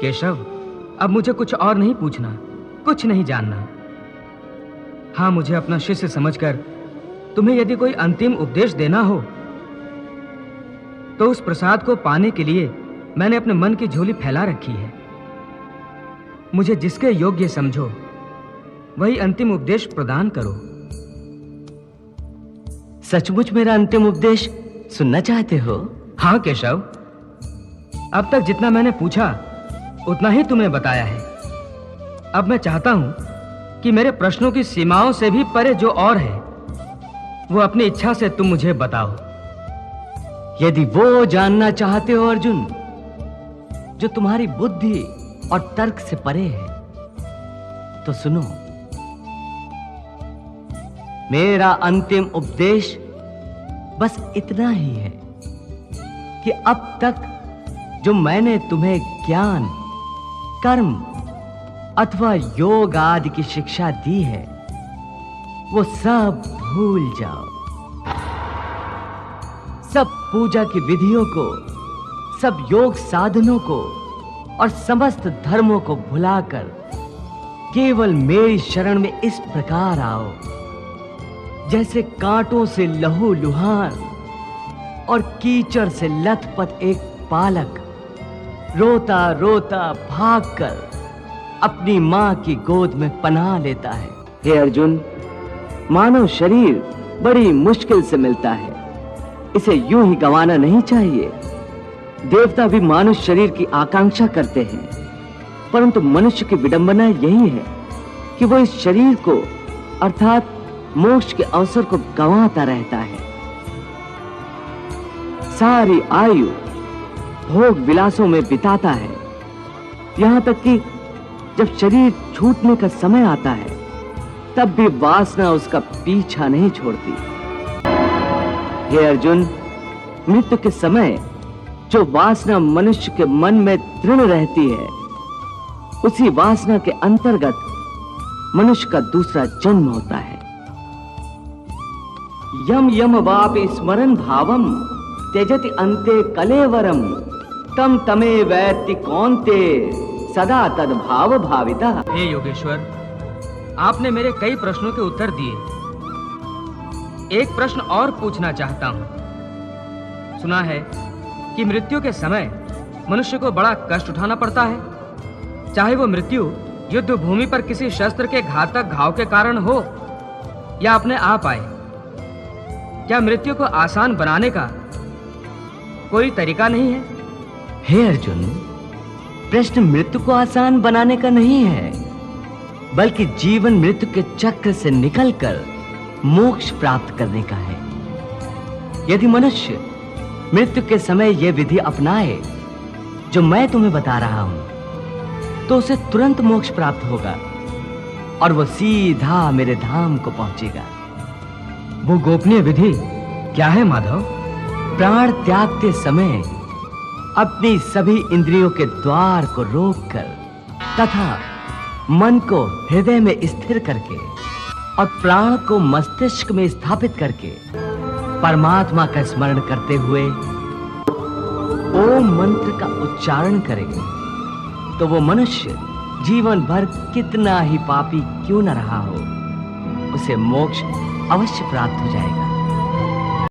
केशव, अब मुझे कुछ और नहीं पूछना, कुछ नहीं जानना। हाँ, मुझे अपना शिष्य समझकर तुम्हें यदि कोई अंतिम उपदेश देना हो तो उस प्रसाद को पाने के लिए मैंने अपने मन की झोली फैला रखी है। मुझे जिसके योग्य समझो वही अंतिम उपदेश प्रदान करो। सचमुच मेरा अंतिम उपदेश सुनना चाहते हो? हाँ केशव, अब तक जितना मैंने पूछा उतना ही तुमने बताया है। अब मैं चाहता हूं कि मेरे प्रश्नों की सीमाओं से भी परे जो और है वो अपनी इच्छा से तुम मुझे बताओ। यदि वो जानना चाहते हो अर्जुन जो तुम्हारी बुद्धि और तर्क से परे है तो सुनो। मेरा अंतिम उपदेश बस इतना ही है कि अब तक जो मैंने तुम्हें ज्ञान, कर्म अथवा योग आदि की शिक्षा दी है वो सब भूल जाओ। सब पूजा की विधियों को, सब योग साधनों को और समस्त धर्मों को भुलाकर केवल मेरी शरण में इस प्रकार आओ जैसे कांटों से लहू लुहान और कीचड़ से लथपथ एक बालक रोता रोता भागकर अपनी मां की गोद में पनाह लेता है। हे अर्जुन, मानव शरीर बड़ी मुश्किल से मिलता है, इसे यूं ही गंवाना नहीं चाहिए। देवता भी मानुष शरीर की आकांक्षा करते हैं, परंतु मनुष्य की विडंबना यही है कि वो इस शरीर को अर्थात मोक्ष के अवसर को गंवाता रहता है। सारी आयु भोग विलासों में बिताता है, यहां तक कि जब शरीर छूटने का समय आता है तब भी वासना उसका पीछा नहीं छोड़ती। हे अर्जुन, मृत्यु के समय जो वासना मनुष्य के मन में दृढ़ रहती है उसी वासना के अंतर्गत मनुष्य का दूसरा जन्म होता है। यम यम वापि स्मरन् भावम त्यजति अन्ते कलेवरम तम तमे वैति कौन्ते सदा तद भाव भाविता। हे योगेश्वर, आपने मेरे कई प्रश्नों के उत्तर दिए। एक प्रश्न और पूछना चाहता हूं। सुना है कि मृत्यु के समय मनुष्य को बड़ा कष्ट उठाना पड़ता है, चाहे वो मृत्यु युद्ध भूमि पर किसी शस्त्र के घातक घाव के कारण हो या अपने आप आए। क्या मृत्यु को आसान बनाने का कोई तरीका नहीं है? हे अर्जुन, प्रश्न मृत्यु को आसान बनाने का नहीं है, बल्कि जीवन मृत्यु के चक्र से निकलकर मोक्ष प्राप्त करने का है। यदि मनुष्य मृत्यु के समय यह विधि अपनाए जो मैं तुम्हें बता रहा हूं तो उसे तुरंत मोक्ष प्राप्त होगा और वो सीधा मेरे धाम को पहुंचेगा। वो गोपनीय विधि क्या है माधव? प्राण त्यागते समय अपनी सभी इंद्रियों के द्वार को रोककर तथा मन को हृदय में स्थिर करके और प्राण को मस्तिष्क में स्थापित करके परमात्मा का स्मरण करते हुए ओम मंत्र का उच्चारण करे तो वो मनुष्य जीवन भर कितना ही पापी क्यों न रहा हो उसे मोक्ष अवश्य प्राप्त हो जाएगा।